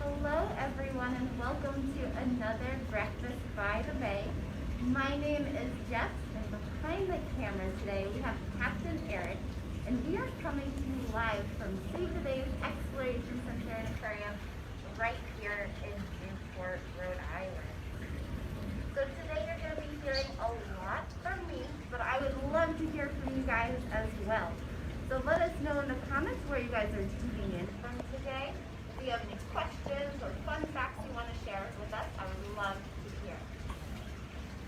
Hello everyone and welcome to another Breakfast by the Bay. My name is Jess and behind the camera today we have Captain Eric and we are coming to you live from Save the Bay's Exploration Center and Aquarium right here in Newport, Rhode Island. So today you're going to be hearing a lot from me, but I would love to hear from you guys as well. So let us know in the comments where you guys are tuning in from today. If you have any questions or fun facts you want to share with us, I would love to hear.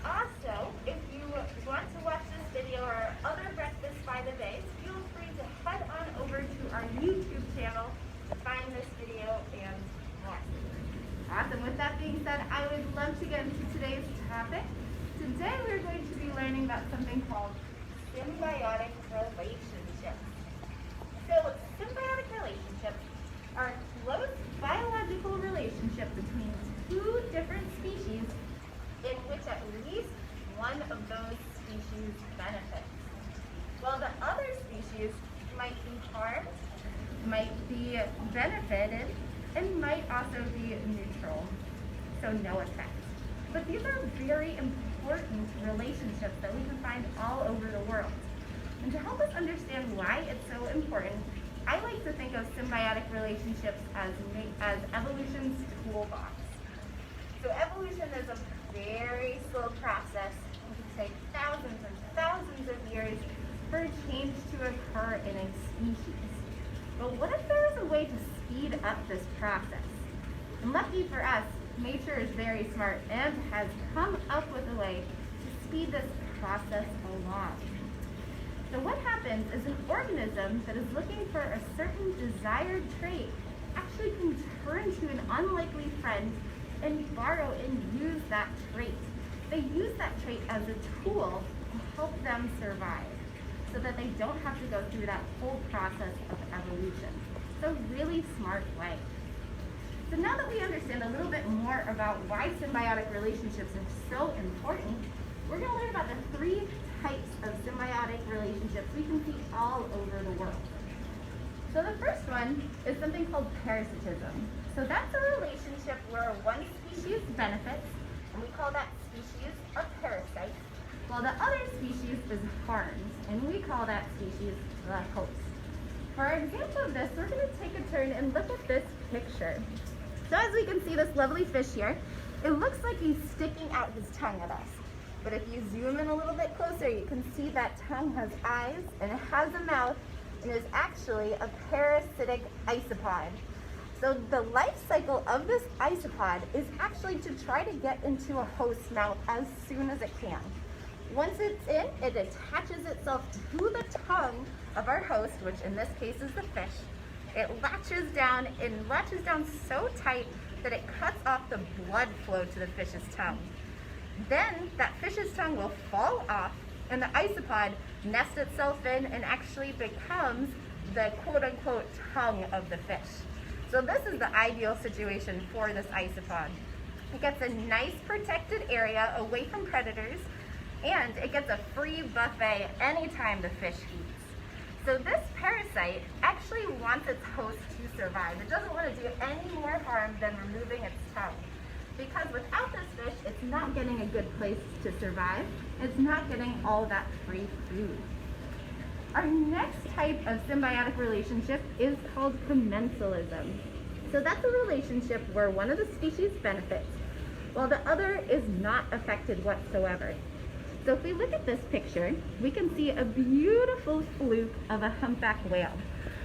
Also, if you want to watch this video or other Breakfast by the Bays, feel free to head on over to our YouTube channel to find this video and watch it. Awesome. With that being said, I would love to get into today's topic. Today we're going to be learning about something called symbiotic relationships. So symbiotic relationships are a close biological relationship between two different species in which at least one of those species benefits, while the other species might be harmed, might be benefited, and might also be neutral, so no effect. But these are very important relationships that we can find all over the world. And to help us understand why it's so important, I like to think of symbiotic relationships as evolution's toolbox. So evolution is a very slow process. It can take thousands and thousands of years for change to occur in a species. But what if there was a way to speed up this process? And lucky for us, nature is very smart and has come up with a way to speed this process along. So what happens is an organism that is looking for a certain desired trait actually can turn to an unlikely friend and borrow and use that trait. They use that trait as a tool to help them survive so that they don't have to go through that whole process of evolution. So really smart way. So now that we understand a little bit more about why symbiotic relationships are so important, we're going to learn about the three types of symbiotic relationships we can see all over the world. So the first one is something called parasitism. So that's a relationship where one species benefits, and we call that species a parasite, while the other species is harmed, and we call that species the host. For our example of this, we're going to take a turn and look at this picture. So as we can see this lovely fish here, it looks like he's sticking out his tongue at us. But if you zoom in a little bit closer, you can see that tongue has eyes and it has a mouth and is actually a parasitic isopod. So the life cycle of this isopod is actually to try to get into a host's mouth as soon as it can. Once it's in, it attaches itself to the tongue of our host, which in this case is the fish. It latches down so tight that it cuts off the blood flow to the fish's tongue. Then that fish's tongue will fall off and the isopod nests itself in and actually becomes the quote-unquote tongue of the fish. So this is the ideal situation for this isopod. It gets a nice protected area away from predators, and it gets a free buffet anytime the fish eats. So this parasite actually wants its host to survive. It doesn't want to do any more harm than removing its tongue. Because without this fish, it's not getting a good place to survive. It's not getting all that free food. Our next type of symbiotic relationship is called commensalism. So that's a relationship where one of the species benefits, while the other is not affected whatsoever. So if we look at this picture, we can see a beautiful fluke of a humpback whale.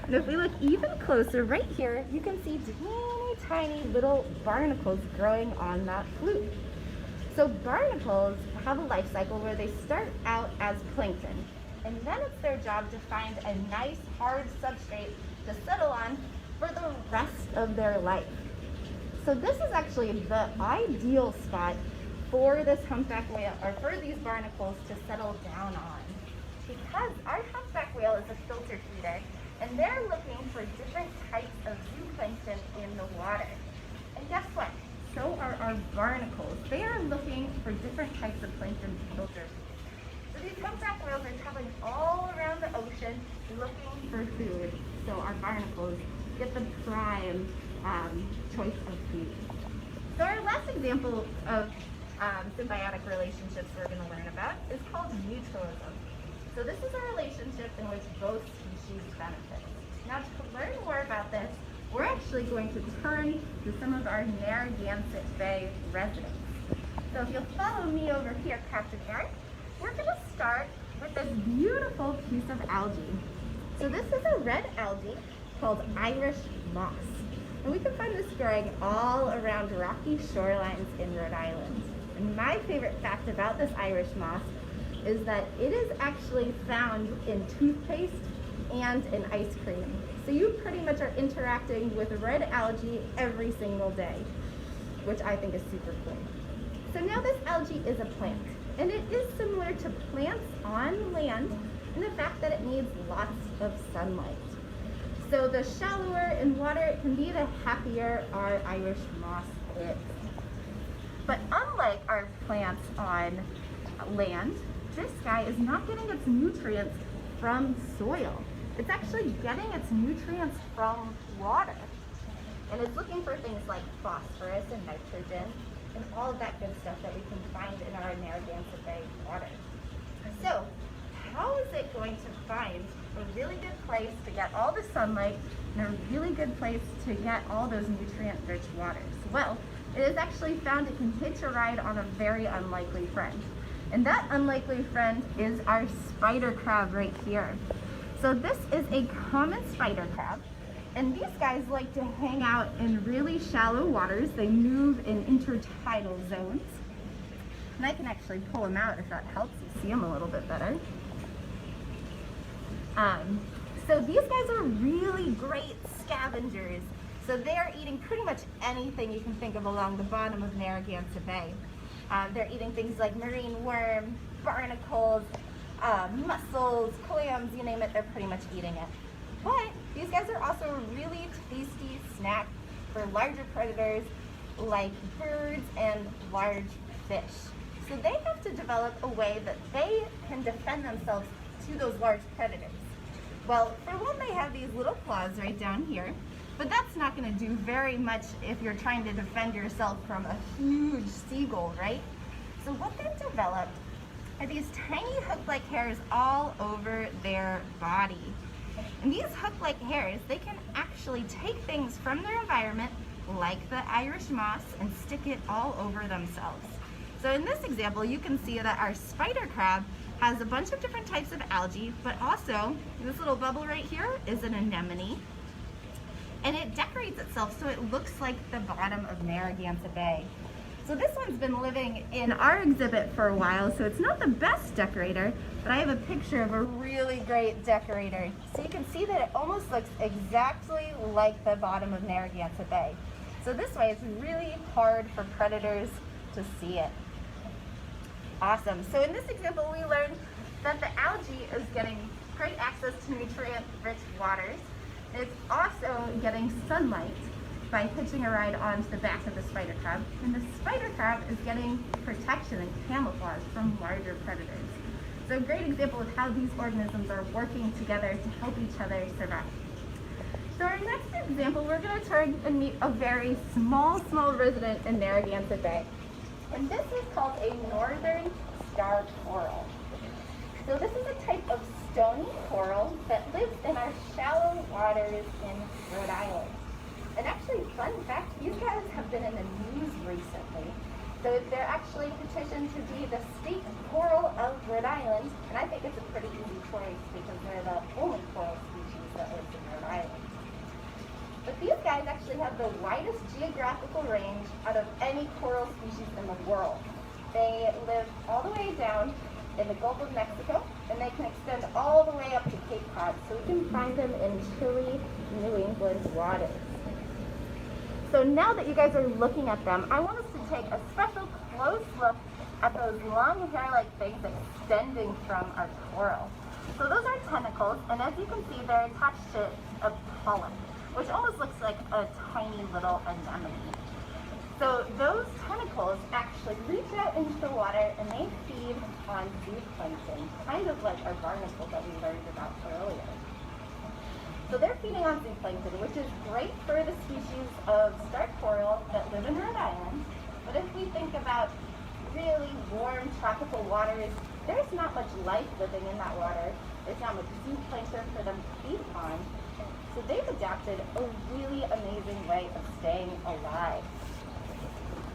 And if we look even closer right here, you can see tiny little barnacles growing on that fluke. So barnacles have a life cycle where they start out as plankton, and then it's their job to find a nice hard substrate to settle on for the rest of their life. So this is actually the ideal spot for this humpback whale, or for these barnacles to settle down on, because our humpback whale is a filter feeder and they're looking for different types of zooplankton in the water. And guess what? So are our barnacles. They are looking for different types of plankton filters. So these humpback whales are traveling all around the ocean looking for food. So our barnacles get the prime choice of food. So our last example of symbiotic relationships we're going to learn about is called mutualism. So this is a relationship in which both species benefit. Now to learn more about this, we're actually going to turn to some of our Narragansett Bay residents. So if you'll follow me over here, Captain Eric, we're going to start with this beautiful piece of algae. So this is a red algae called Irish moss. And we can find this growing all around rocky shorelines in Rhode Island. And my favorite fact about this Irish moss is that it is actually found in toothpaste and in ice cream. So you pretty much are interacting with red algae every single day, which I think is super cool. So now this algae is a plant, and it is similar to plants on land in the fact that it needs lots of sunlight. So the shallower in water it can be, the happier our Irish moss is. But unlike our plants on land, this guy is not getting its nutrients from soil. It's actually getting its nutrients from water. And it's looking for things like phosphorus and nitrogen and all of that good stuff that we can find in our Narragansett Bay water. So, how is it going to find a really good place to get all the sunlight and a really good place to get all those nutrient-rich waters? Well, it has actually found it can hitch a ride on a very unlikely friend. And that unlikely friend is our spider crab right here. So this is a common spider crab, and these guys like to hang out in really shallow waters. They move in intertidal zones. And I can actually pull them out if that helps you see them a little bit better. So these guys are really great scavengers. So they're eating pretty much anything you can think of along the bottom of Narragansett Bay. They're eating things like marine worm, barnacles, mussels, clams, you name it, they're pretty much eating it. But these guys are also a really tasty snack for larger predators like birds and large fish. So they have to develop a way that they can defend themselves to those large predators. Well, for one, they have these little claws right down here, but that's not going to do very much if you're trying to defend yourself from a huge seagull, right? So what they've developed are these tiny hook-like hairs all over their body. And these hook-like hairs, they can actually take things from their environment, like the Irish moss, and stick it all over themselves. So in this example, you can see that our spider crab has a bunch of different types of algae, but also this little bubble right here is an anemone. And it decorates itself so it looks like the bottom of Narragansett Bay. So this one's been living in our exhibit for a while, so it's not the best decorator, but I have a picture of a really great decorator. So you can see that it almost looks exactly like the bottom of Narragansett Bay. So this way it's really hard for predators to see it. Awesome. So in this example, we learned that the algae is getting great access to nutrient-rich waters. It's also getting sunlight by hitching a ride onto the back of the spider crab. And the spider crab is getting protection and camouflage from larger predators. So a great example of how these organisms are working together to help each other survive. So our next example, we're going to turn and meet a very small resident in Narragansett Bay. And this is called a northern star coral. So this is a type of stony coral that lives in our shallow waters in Rhode Island. And actually, fun fact, these guys have been in the news recently. So they're actually petitioned to be the state coral of Rhode Island, and I think it's a pretty easy choice because they're the only coral species that lives in Rhode Island. But these guys actually have the widest geographical range out of any coral species in the world. They live all the way down in the Gulf of Mexico, and they can extend all the way up to Cape Cod, so we can find them in chilly New England waters. So now that you guys are looking at them, I want us to take a special close look at those long hair-like things extending from our coral. So those are tentacles, and as you can see, they're attached to a pollen, which almost looks like a tiny little anemone. So those tentacles actually reach out into the water and they feed on zooplankton, kind of like our barnacle that we learned about earlier. So they're feeding on zooplankton, which is great for the species of star coral that live in Rhode Island. But if we think about really warm tropical waters, there's not much life living in that water. There's not much zooplankton for them to feed on. So they've adapted a really amazing way of staying alive.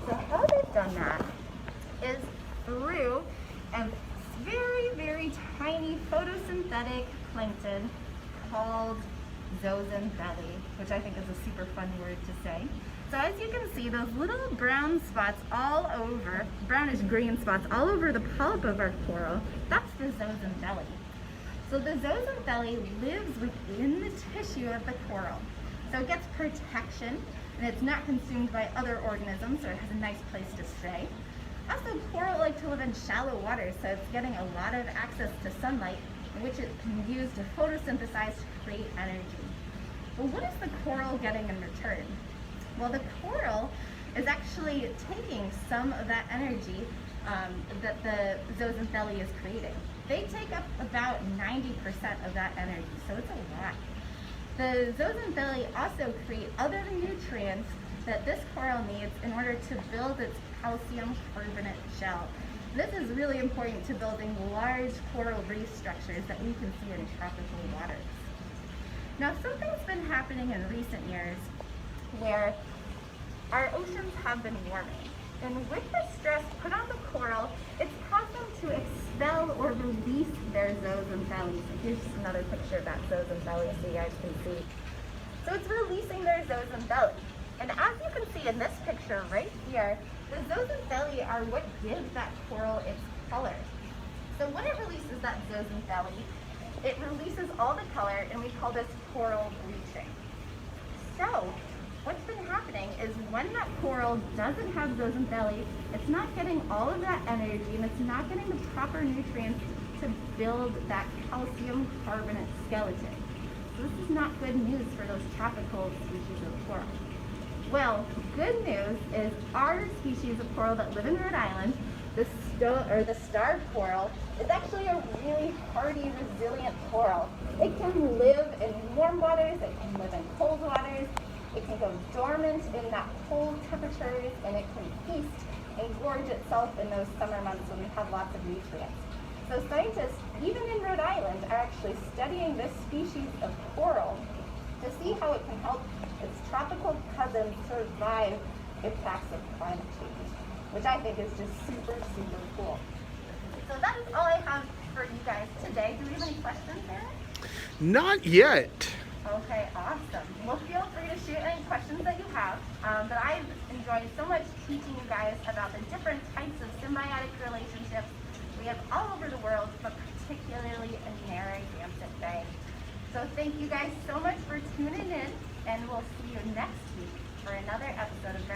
So how they've done that is through a very, very tiny photosynthetic plankton called zooxanthellae, which I think is a super fun word to say. So as you can see, those little brown spots all over, brownish green spots all over the polyp of our coral, that's the zooxanthellae. So the zooxanthellae lives within the tissue of the coral. So it gets protection, and it's not consumed by other organisms, so it has a nice place to stay. Also, coral like to live in shallow water, so it's getting a lot of access to sunlight, which it can use to photosynthesize to create energy. But what is the coral getting in return? Well, the coral is actually taking some of that energy that the zooxanthellae is creating. They take up about 90% of that energy, so it's a lot. The zooxanthellae also create other nutrients that this coral needs in order to build its calcium carbonate shell. This is really important to building large coral reef structures that we can see in tropical waters. Now, something's been happening in recent years where our oceans have been warming. And with the stress put on the coral, it's caused them to expel or release their zooxanthellae. So here's just another picture of that zooxanthellae so you guys can see. So it's releasing their zooxanthellae. And as you can see in this picture right here, the zooxanthellae are what gives that coral its color. So when it releases that zooxanthellae, it releases all the color, and we call this coral bleaching. So what's been happening is when that coral doesn't have zooxanthellae, it's not getting all of that energy, and it's not getting the proper nutrients to build that calcium carbonate skeleton. So this is not good news for those tropical species of coral. Well, good news is our species of coral that live in Rhode Island, the star coral, is actually a really hardy, resilient coral. It can live in warm waters, it can live in cold waters, it can go dormant in that cold temperatures, and it can feast and gorge itself in those summer months when we have lots of nutrients. So scientists, even in Rhode Island, are actually studying this species of coral to see how it can help its tropical cousins survive impacts of climate change, which I think is just super, super cool. So that is all I have for you guys today. Do we have any questions, Eric? Not yet. Okay, awesome. Well, feel free to shoot any questions that you have. But I've enjoyed so much teaching you guys about the different types of symbiotic relationships we have all over the world, but particularly in Narragansett Bay. So thank you guys so much for tuning in, and we'll see you next week for another episode of